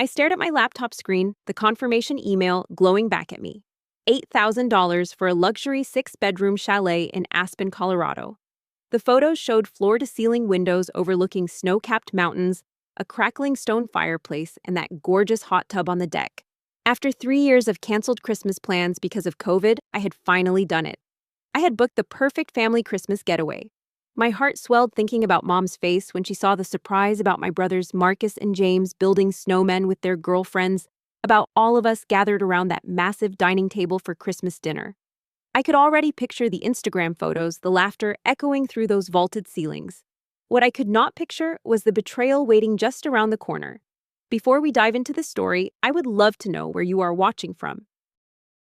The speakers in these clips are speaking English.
I stared at my laptop screen, the confirmation email glowing back at me. $8,000 for a luxury six-bedroom chalet in Aspen, Colorado. The photos showed floor-to-ceiling windows overlooking snow-capped mountains, a crackling stone fireplace, and that gorgeous hot tub on the deck. After 3 years of canceled Christmas plans because of COVID, I had finally done it. I had booked the perfect family Christmas getaway. My heart swelled thinking about Mom's face when she saw the surprise about my brothers Marcus and James building snowmen with their girlfriends, about all of us gathered around that massive dining table for Christmas dinner. I could already picture the Instagram photos, the laughter echoing through those vaulted ceilings. What I could not picture was the betrayal waiting just around the corner. Before we dive into the story, I would love to know where you are watching from.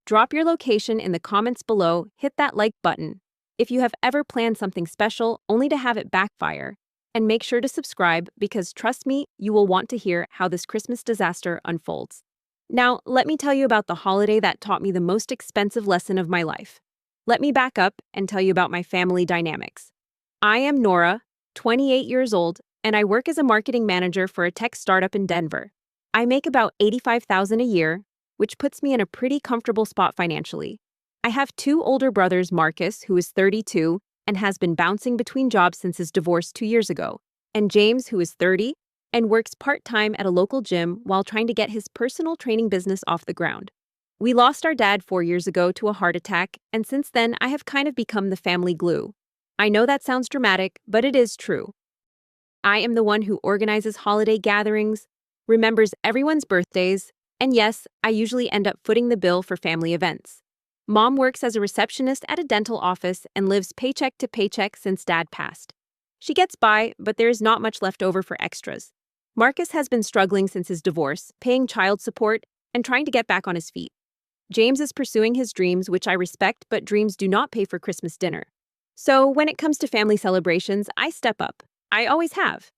Drop your location in the comments below, hit that like button if you have ever planned something special only to have it backfire, and make sure to subscribe because trust me, you will want to hear how this Christmas disaster unfolds. Now, let me tell you about the holiday that taught me the most expensive lesson of my life. Let me back up and tell you about my family dynamics. I am Nora, 28 years old, and I work as a marketing manager for a tech startup in Denver. I make about $85,000 a year, which puts me in a pretty comfortable spot financially. I have two older brothers, Marcus, who is 32 and has been bouncing between jobs since his divorce 2 years ago, and James, who is 30 and works part-time at a local gym while trying to get his personal training business off the ground. We lost our dad 4 years ago to a heart attack, and since then I have kind of become the family glue. I know that sounds dramatic, but it is true. I am the one who organizes holiday gatherings, remembers everyone's birthdays, and yes, I usually end up footing the bill for family events. Mom works as a receptionist at a dental office and lives paycheck to paycheck since Dad passed. She gets by, but there is not much left over for extras. Marcus has been struggling since his divorce, paying child support and trying to get back on his feet. James is pursuing his dreams, which I respect, but dreams do not pay for Christmas dinner. So when it comes to family celebrations, I step up. I always have.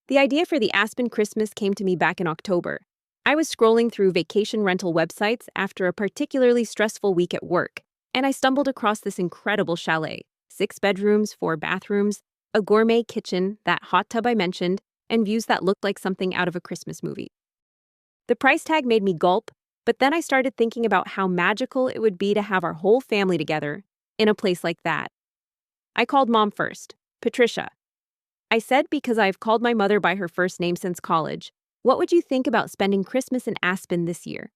The idea for the Aspen Christmas came to me back in October. I was scrolling through vacation rental websites after a particularly stressful week at work, and I stumbled across this incredible chalet. 6 bedrooms, 4 bathrooms, a gourmet kitchen, that hot tub I mentioned, and views that looked like something out of a Christmas movie. The price tag made me gulp, but then I started thinking about how magical it would be to have our whole family together in a place like that. I called Mom first, Patricia. I said because I've called my mother by her first name since college. What would you think about spending Christmas in Aspen this year?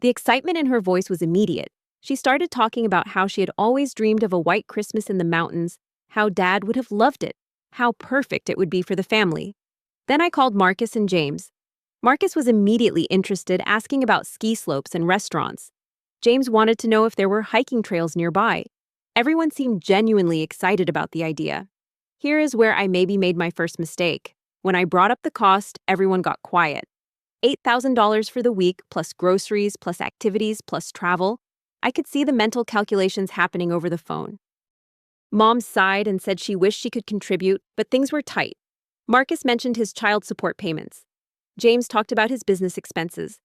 The excitement in her voice was immediate. She started talking about how she had always dreamed of a white Christmas in the mountains, how Dad would have loved it, how perfect it would be for the family. Then I called Marcus and James. Marcus was immediately interested, asking about ski slopes and restaurants. James wanted to know if there were hiking trails nearby. Everyone seemed genuinely excited about the idea. Here is where I maybe made my first mistake. When I brought up the cost, everyone got quiet. $8,000 for the week, plus groceries, plus activities, plus travel. I could see the mental calculations happening over the phone. Mom sighed and said she wished she could contribute, but things were tight. Marcus mentioned his child support payments. James talked about his business expenses.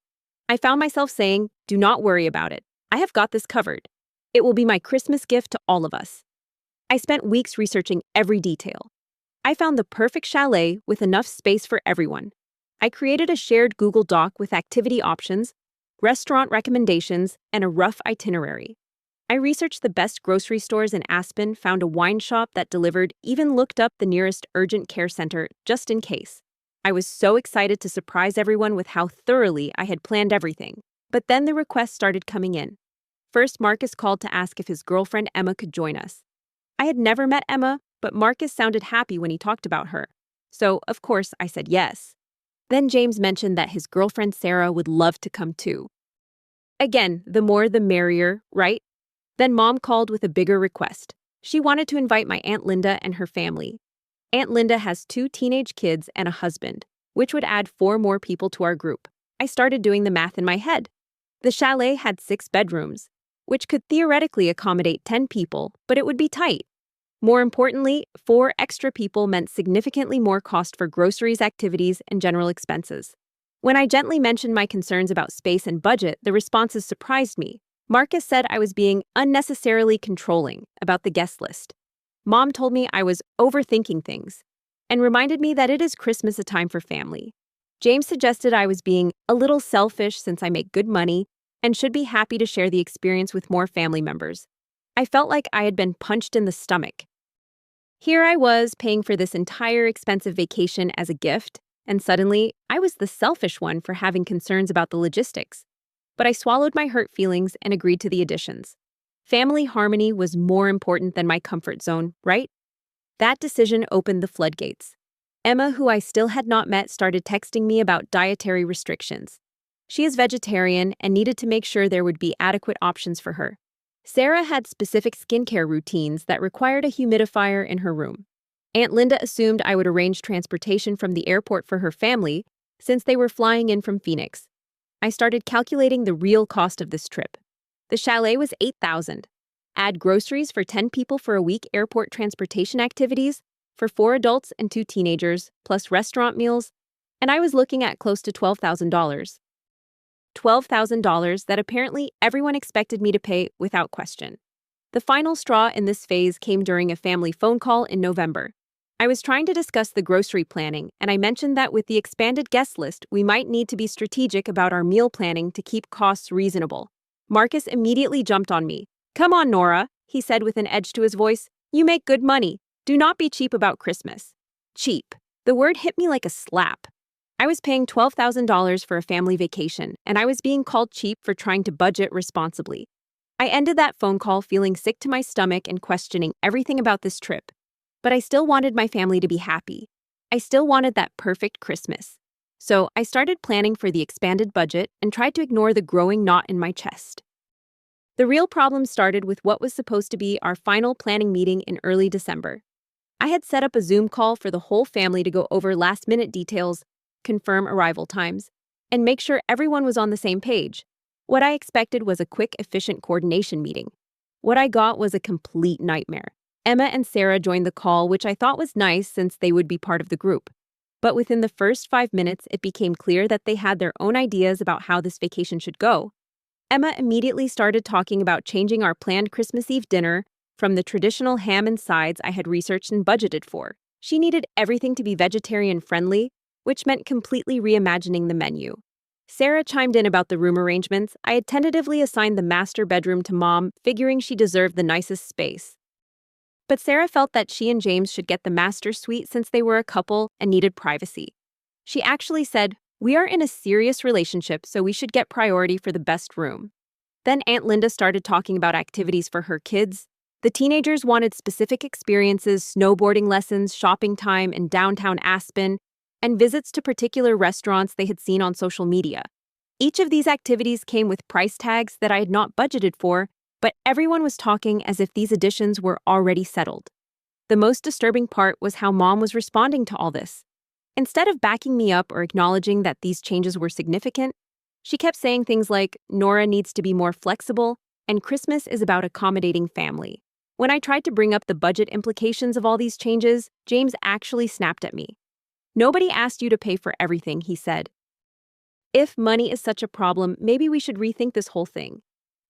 I found myself saying, "Do not worry about it. I have got this covered. It will be my Christmas gift to all of us." I spent weeks researching every detail. I found the perfect chalet with enough space for everyone. I created a shared Google Doc with activity options, restaurant recommendations, and a rough itinerary. I researched the best grocery stores in Aspen, found a wine shop that delivered, even looked up the nearest urgent care center just in case. I was so excited to surprise everyone with how thoroughly I had planned everything. But then the requests started coming in. First, Marcus called to ask if his girlfriend Emma could join us. I had never met Emma, but Marcus sounded happy when he talked about her. So, of course, I said yes. Then James mentioned that his girlfriend Sarah would love to come too. Again, the more the merrier, right? Then Mom called with a bigger request. She wanted to invite my Aunt Linda and her family. Aunt Linda has 2 teenage kids and a husband, which would add 4 more people to our group. I started doing the math in my head. The chalet had 6 bedrooms, which could theoretically accommodate 10 people, but it would be tight. More importantly, 4 extra people meant significantly more cost for groceries, activities, and general expenses. When I gently mentioned my concerns about space and budget, the responses surprised me. Marcus said I was being unnecessarily controlling about the guest list. Mom told me I was overthinking things and reminded me that it is Christmas a time for family. James suggested I was being a little selfish since I make good money and should be happy to share the experience with more family members. I felt like I had been punched in the stomach. Here I was paying for this entire expensive vacation as a gift, and suddenly I was the selfish one for having concerns about the logistics. But I swallowed my hurt feelings and agreed to the additions. Family harmony was more important than my comfort zone, right? That decision opened the floodgates. Emma, who I still had not met, started texting me about dietary restrictions. She is vegetarian and needed to make sure there would be adequate options for her. Sarah had specific skincare routines that required a humidifier in her room. Aunt Linda assumed I would arrange transportation from the airport for her family since they were flying in from Phoenix. I started calculating the real cost of this trip. The chalet was $8,000. Add groceries for 10 people for a week, airport transportation activities for 4 adults and 2 teenagers, plus restaurant meals, and I was looking at close to $12,000. $12,000 that apparently everyone expected me to pay without question. The final straw in this phase came during a family phone call in November. I was trying to discuss the grocery planning, and I mentioned that with the expanded guest list, we might need to be strategic about our meal planning to keep costs reasonable. Marcus immediately jumped on me. "Come on, Nora," he said with an edge to his voice. "You make good money. Do not be cheap about Christmas." Cheap. The word hit me like a slap. I was paying $12,000 for a family vacation, and I was being called cheap for trying to budget responsibly. I ended that phone call feeling sick to my stomach and questioning everything about this trip. But I still wanted my family to be happy. I still wanted that perfect Christmas. So I started planning for the expanded budget and tried to ignore the growing knot in my chest. The real problem started with what was supposed to be our final planning meeting in early December. I had set up a Zoom call for the whole family to go over last-minute details, confirm arrival times, and make sure everyone was on the same page. What I expected was a quick, efficient coordination meeting. What I got was a complete nightmare. Emma and Sarah joined the call, which I thought was nice since they would be part of the group. But within the first 5 minutes, it became clear that they had their own ideas about how this vacation should go. Emma immediately started talking about changing our planned Christmas Eve dinner from the traditional ham and sides I had researched and budgeted for. She needed everything to be vegetarian-friendly, which meant completely reimagining the menu. Sarah chimed in about the room arrangements. I had tentatively assigned the master bedroom to Mom, figuring she deserved the nicest space. But Sarah felt that she and James should get the master suite since they were a couple and needed privacy. She actually said, "We are in a serious relationship, so we should get priority for the best room." Then Aunt Linda started talking about activities for her kids. The teenagers wanted specific experiences, snowboarding lessons, shopping time in downtown Aspen, and visits to particular restaurants they had seen on social media. Each of these activities came with price tags that I had not budgeted for, but everyone was talking as if these additions were already settled. The most disturbing part was how Mom was responding to all this. Instead of backing me up or acknowledging that these changes were significant, she kept saying things like, "Nora needs to be more flexible," and "Christmas is about accommodating family." When I tried to bring up the budget implications of all these changes, James actually snapped at me. "Nobody asked you to pay for everything," he said. "If money is such a problem, maybe we should rethink this whole thing."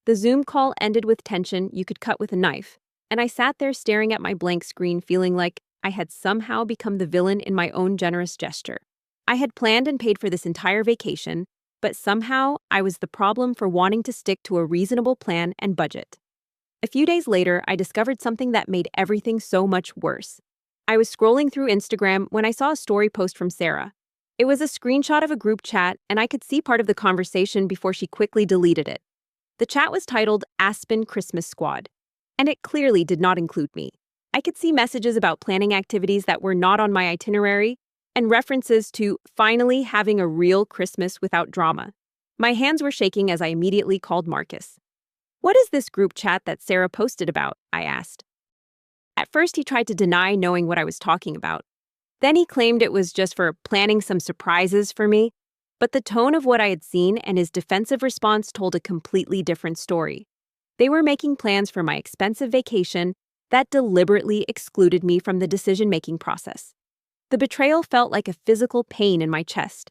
The Zoom call ended with tension you could cut with a knife, and I sat there staring at my blank screen feeling like I had somehow become the villain in my own generous gesture. I had planned and paid for this entire vacation, but somehow I was the problem for wanting to stick to a reasonable plan and budget. A few days later, I discovered something that made everything so much worse. I was scrolling through Instagram when I saw a story post from Sarah. It was a screenshot of a group chat, and I could see part of the conversation before she quickly deleted it. The chat was titled Aspen Christmas Squad, and it clearly did not include me. I could see messages about planning activities that were not on my itinerary and references to finally having a real Christmas without drama. My hands were shaking as I immediately called Marcus. "What is this group chat that Sarah posted about?" I asked. At first, he tried to deny knowing what I was talking about. Then he claimed it was just for planning some surprises for me, but the tone of what I had seen and his defensive response told a completely different story. They were making plans for my expensive vacation that deliberately excluded me from the decision-making process. The betrayal felt like a physical pain in my chest.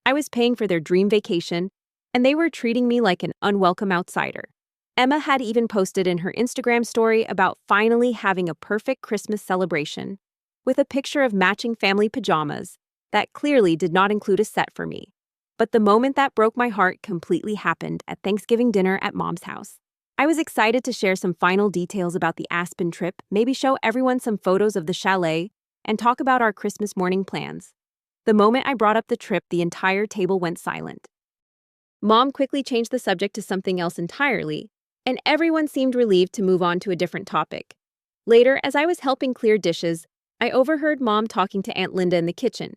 I was paying for their dream vacation, and they were treating me like an unwelcome outsider. Emma had even posted in her Instagram story about finally having a perfect Christmas celebration, with a picture of matching family pajamas That clearly did not include a set for me. But the moment that broke my heart completely happened at Thanksgiving dinner at Mom's house. I was excited to share some final details about the Aspen trip, maybe show everyone some photos of the chalet, and talk about our Christmas morning plans. The moment I brought up the trip, the entire table went silent. Mom quickly changed the subject to something else entirely, and everyone seemed relieved to move on to a different topic. Later, as I was helping clear dishes, I overheard Mom talking to Aunt Linda in the kitchen.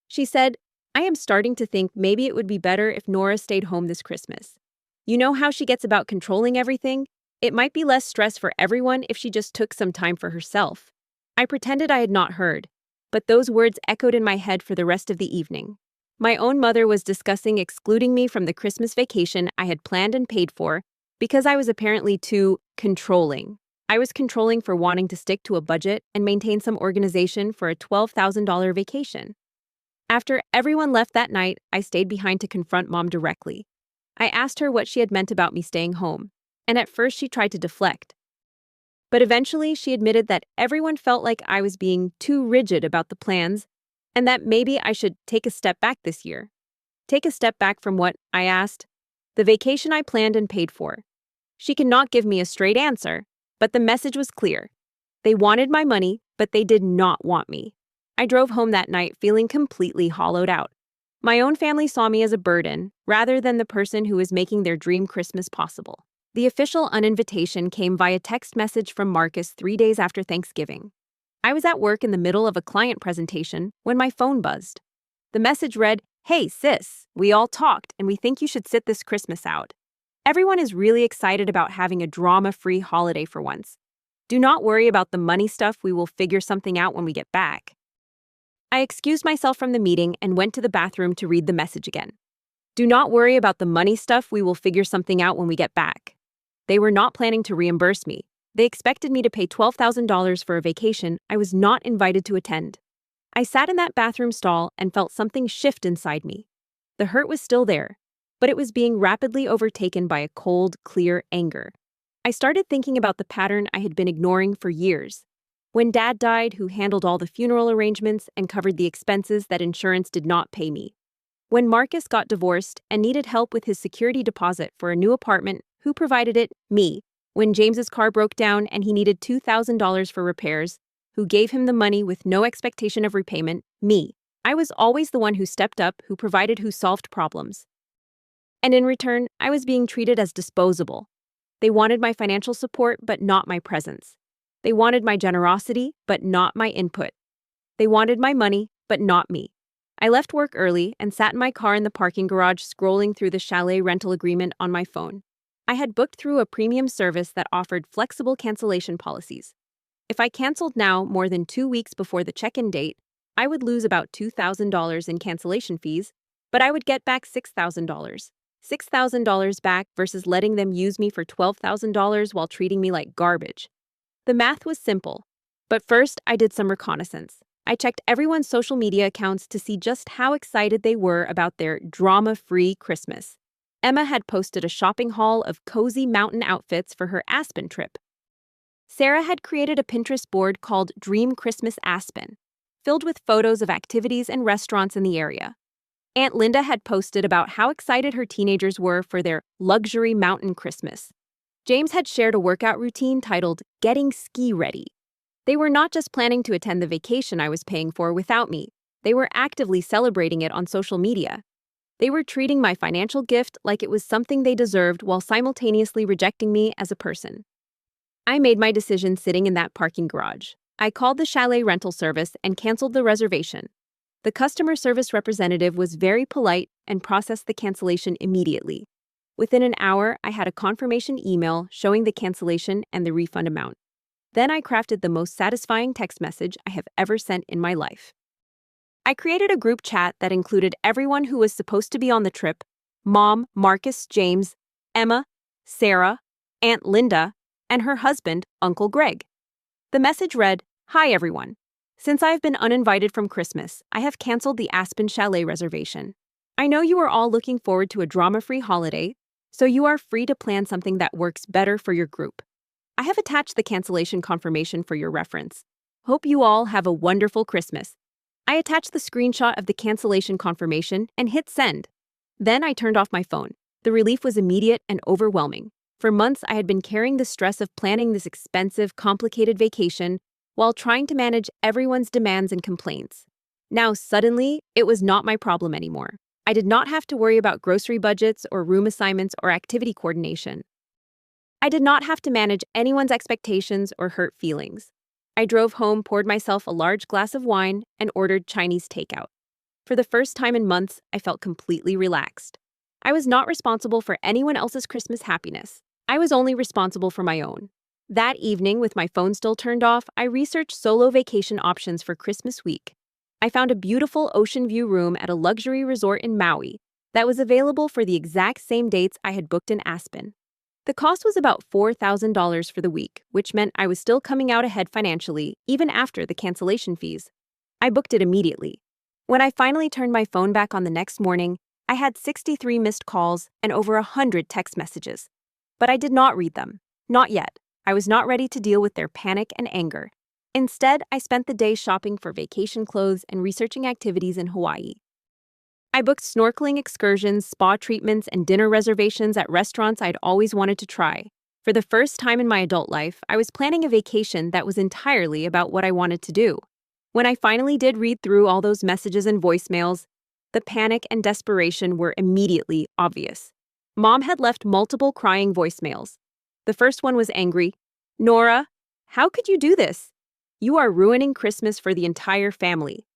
She said, "I am starting to think maybe it would be better if Nora stayed home this Christmas. You know how she gets about controlling everything? It might be less stress for everyone if she just took some time for herself." I pretended I had not heard, but those words echoed in my head for the rest of the evening. My own mother was discussing excluding me from the Christmas vacation I had planned and paid for because I was apparently too controlling. I was controlling for wanting to stick to a budget and maintain some organization for a $12,000 vacation. After everyone left that night, I stayed behind to confront Mom directly. I asked her what she had meant about me staying home, and at first she tried to deflect. But eventually she admitted that everyone felt like I was being too rigid about the plans and that maybe I should take a step back this year. Take a step back from what, I asked? The vacation I planned and paid for. She could not give me a straight answer, but the message was clear. They wanted my money, but they did not want me. I drove home that night feeling completely hollowed out. My own family saw me as a burden, rather than the person who was making their dream Christmas possible. The official uninvitation came via text message from Marcus 3 days after Thanksgiving. I was at work in the middle of a client presentation when my phone buzzed. The message read, "Hey sis, we all talked and we think you should sit this Christmas out. Everyone is really excited about having a drama-free holiday for once. Do not worry about the money stuff, we will figure something out when we get back." I excused myself from the meeting and went to the bathroom to read the message again. "Do not worry about the money stuff, we will figure something out when we get back." They were not planning to reimburse me. They expected me to pay $12,000 for a vacation I was not invited to attend. I sat in that bathroom stall and felt something shift inside me. The hurt was still there, but it was being rapidly overtaken by a cold, clear anger. I started thinking about the pattern I had been ignoring for years. When Dad died, who handled all the funeral arrangements and covered the expenses that insurance did not pay me. When Marcus got divorced and needed help with his security deposit for a new apartment, who provided it? Me. When James's car broke down and he needed $2,000 for repairs, who gave him the money with no expectation of repayment? Me. I was always the one who stepped up, who provided, who solved problems. And in return, I was being treated as disposable. They wanted my financial support, but not my presence. They wanted my generosity, but not my input. They wanted my money, but not me. I left work early and sat in my car in the parking garage scrolling through the chalet rental agreement on my phone. I had booked through a premium service that offered flexible cancellation policies. If I canceled now more than 2 weeks before the check-in date, I would lose about $2,000 in cancellation fees, but I would get back $6,000. $6,000 back versus letting them use me for $12,000 while treating me like garbage. The math was simple, but first I did some reconnaissance. I checked everyone's social media accounts to see just how excited they were about their drama-free Christmas. Emma had posted a shopping haul of cozy mountain outfits for her Aspen trip. Sarah had created a Pinterest board called Dream Christmas Aspen, filled with photos of activities and restaurants in the area. Aunt Linda had posted about how excited her teenagers were for their luxury mountain Christmas. James had shared a workout routine titled Getting Ski Ready. They were not just planning to attend the vacation I was paying for without me, they were actively celebrating it on social media. They were treating my financial gift like it was something they deserved while simultaneously rejecting me as a person. I made my decision sitting in that parking garage. I called the chalet rental service and canceled the reservation. The customer service representative was very polite and processed the cancellation immediately. Within an hour, I had a confirmation email showing the cancellation and the refund amount. Then I crafted the most satisfying text message I have ever sent in my life. I created a group chat that included everyone who was supposed to be on the trip: Mom, Marcus, James, Emma, Sarah, Aunt Linda, and her husband, Uncle Greg. The message read, "Hi everyone. Since I have been uninvited from Christmas, I have canceled the Aspen Chalet reservation. I know you are all looking forward to a drama-free holiday, so you are free to plan something that works better for your group. I have attached the cancellation confirmation for your reference. Hope you all have a wonderful Christmas. I attached the screenshot of the cancellation confirmation and hit send. Then I turned off my phone. The relief was immediate and overwhelming. For months, I had been carrying the stress of planning this expensive, complicated vacation while trying to manage everyone's demands and complaints. Now, suddenly, it was not my problem anymore. I did not have to worry about grocery budgets or room assignments or activity coordination. I did not have to manage anyone's expectations or hurt feelings. I drove home, poured myself a large glass of wine, and ordered Chinese takeout. For the first time in months, I felt completely relaxed. I was not responsible for anyone else's Christmas happiness. I was only responsible for my own. That evening, with my phone still turned off, I researched solo vacation options for Christmas week. I found a beautiful ocean view room at a luxury resort in Maui that was available for the exact same dates I had booked in Aspen. The cost was about $4,000 for the week, which meant I was still coming out ahead financially, even after the cancellation fees. I booked it immediately. When I finally turned my phone back on the next morning, I had 63 missed calls and over 100 text messages. But I did not read them. Not yet. I was not ready to deal with their panic and anger. Instead, I spent the day shopping for vacation clothes and researching activities in Hawaii. I booked snorkeling excursions, spa treatments, and dinner reservations at restaurants I'd always wanted to try. For the first time in my adult life, I was planning a vacation that was entirely about what I wanted to do. When I finally did read through all those messages and voicemails, the panic and desperation were immediately obvious. Mom had left multiple crying voicemails. The first one was angry. "Nora, how could you do this? You are ruining Christmas for the entire family."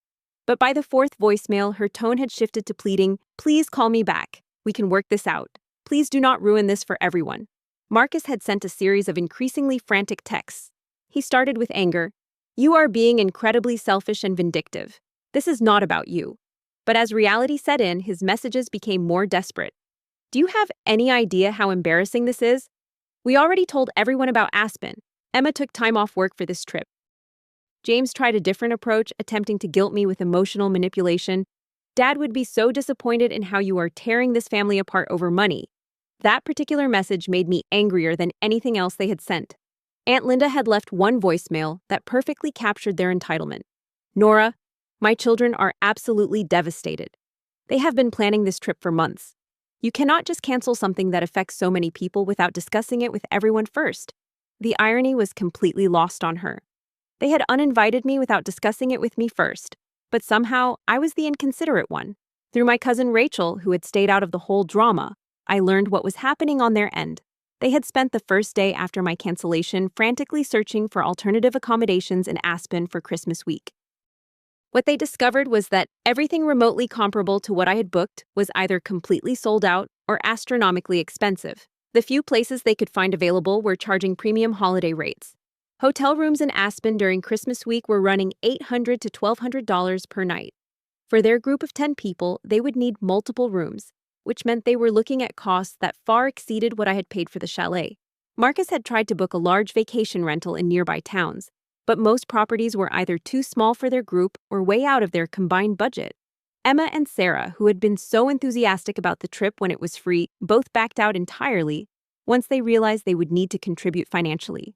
But by the fourth voicemail, her tone had shifted to pleading, "Please call me back. We can work this out. Please do not ruin this for everyone." Marcus had sent a series of increasingly frantic texts. He started with anger. "You are being incredibly selfish and vindictive. This is not about you." But as reality set in, his messages became more desperate. "Do you have any idea how embarrassing this is? We already told everyone about Aspen. Emma took time off work for this trip." James tried a different approach, attempting to guilt me with emotional manipulation. "Dad would be so disappointed in how you are tearing this family apart over money." That particular message made me angrier than anything else they had sent. Aunt Linda had left one voicemail that perfectly captured their entitlement. "Nora, my children are absolutely devastated. They have been planning this trip for months. You cannot just cancel something that affects so many people without discussing it with everyone first." The irony was completely lost on her. They had uninvited me without discussing it with me first, but somehow I was the inconsiderate one. Through my cousin Rachel, who had stayed out of the whole drama, I learned what was happening on their end. They had spent the first day after my cancellation frantically searching for alternative accommodations in Aspen for Christmas week. What they discovered was that everything remotely comparable to what I had booked was either completely sold out or astronomically expensive. The few places they could find available were charging premium holiday rates. Hotel rooms in Aspen during Christmas week were running $800 to $1,200 per night. For their group of 10 people, they would need multiple rooms, which meant they were looking at costs that far exceeded what I had paid for the chalet. Marcus had tried to book a large vacation rental in nearby towns, but most properties were either too small for their group or way out of their combined budget. Emma and Sarah, who had been so enthusiastic about the trip when it was free, both backed out entirely once they realized they would need to contribute financially.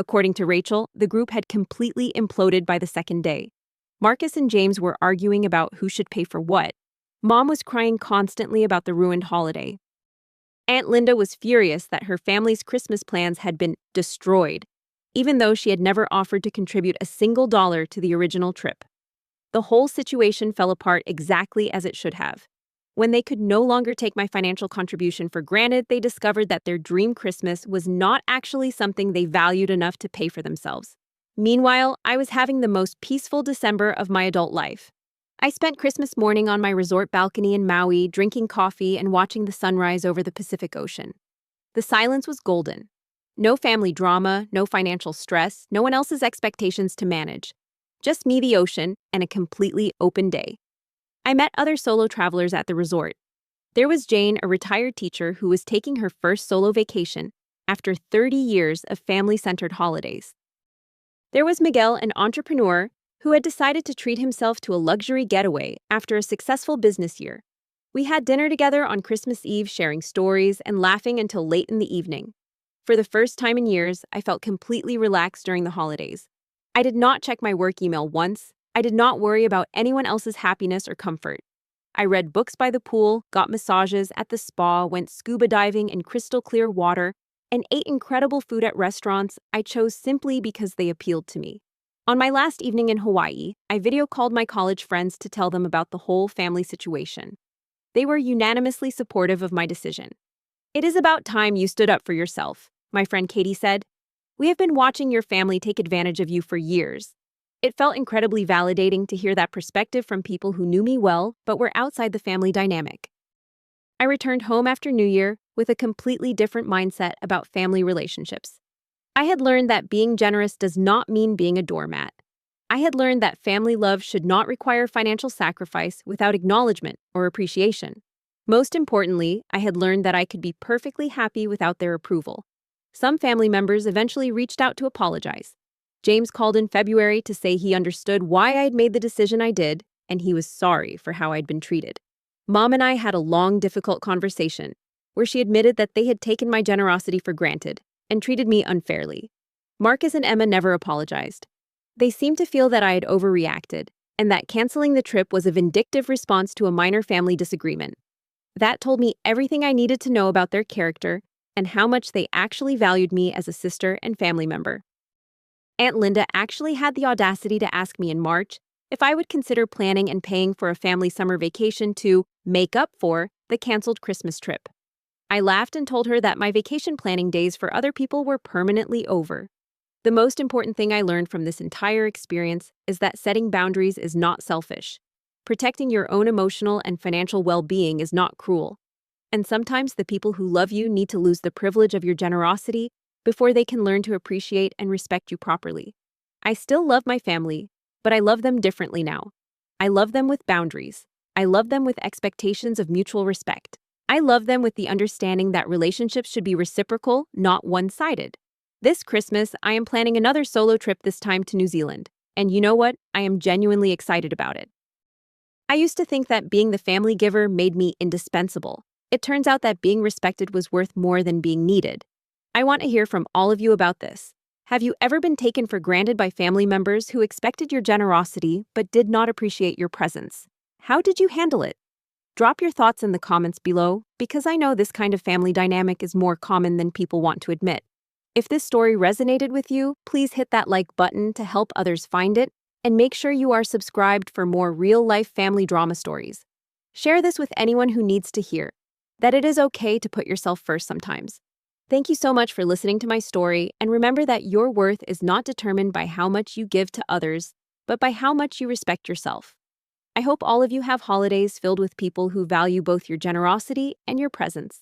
According to Rachel, the group had completely imploded by the second day. Marcus and James were arguing about who should pay for what. Mom was crying constantly about the ruined holiday. Aunt Linda was furious that her family's Christmas plans had been destroyed, even though she had never offered to contribute a single dollar to the original trip. The whole situation fell apart exactly as it should have. When they could no longer take my financial contribution for granted, they discovered that their dream Christmas was not actually something they valued enough to pay for themselves. Meanwhile, I was having the most peaceful December of my adult life. I spent Christmas morning on my resort balcony in Maui, drinking coffee and watching the sunrise over the Pacific Ocean. The silence was golden. No family drama, no financial stress, no one else's expectations to manage. Just me, the ocean, and a completely open day. I met other solo travelers at the resort. There was Jane, a retired teacher who was taking her first solo vacation after 30 years of family-centered holidays. There was Miguel, an entrepreneur who had decided to treat himself to a luxury getaway after a successful business year. We had dinner together on Christmas Eve, sharing stories and laughing until late in the evening. For the first time in years, I felt completely relaxed during the holidays. I did not check my work email once. I did not worry about anyone else's happiness or comfort. I read books by the pool, got massages at the spa, went scuba diving in crystal clear water, and ate incredible food at restaurants I chose simply because they appealed to me. On my last evening in Hawaii, I video called my college friends to tell them about the whole family situation. They were unanimously supportive of my decision. "It is about time you stood up for yourself," my friend Katie said. "We have been watching your family take advantage of you for years." It felt incredibly validating to hear that perspective from people who knew me well but were outside the family dynamic. I returned home after New Year with a completely different mindset about family relationships. I had learned that being generous does not mean being a doormat. I had learned that family love should not require financial sacrifice without acknowledgement or appreciation. Most importantly, I had learned that I could be perfectly happy without their approval. Some family members eventually reached out to apologize. James called in February to say he understood why I had made the decision I did, and he was sorry for how I'd been treated. Mom and I had a long, difficult conversation where she admitted that they had taken my generosity for granted and treated me unfairly. Marcus and Emma never apologized. They seemed to feel that I had overreacted and that canceling the trip was a vindictive response to a minor family disagreement. That told me everything I needed to know about their character and how much they actually valued me as a sister and family member. Aunt Linda actually had the audacity to ask me in March if I would consider planning and paying for a family summer vacation to make up for the canceled Christmas trip. I laughed and told her that my vacation planning days for other people were permanently over. The most important thing I learned from this entire experience is that setting boundaries is not selfish. Protecting your own emotional and financial well-being is not cruel. And sometimes the people who love you need to lose the privilege of your generosity before they can learn to appreciate and respect you properly. I still love my family, but I love them differently now. I love them with boundaries. I love them with expectations of mutual respect. I love them with the understanding that relationships should be reciprocal, not one-sided. This Christmas, I am planning another solo trip, this time to New Zealand. And you know what? I am genuinely excited about it. I used to think that being the family giver made me indispensable. It turns out that being respected was worth more than being needed. I want to hear from all of you about this. Have you ever been taken for granted by family members who expected your generosity but did not appreciate your presence? How did you handle it? Drop your thoughts in the comments below, because I know this kind of family dynamic is more common than people want to admit. If this story resonated with you, please hit that like button to help others find it, and make sure you are subscribed for more real-life family drama stories. Share this with anyone who needs to hear that it is okay to put yourself first sometimes. Thank you so much for listening to my story, and remember that your worth is not determined by how much you give to others, but by how much you respect yourself. I hope all of you have holidays filled with people who value both your generosity and your presence.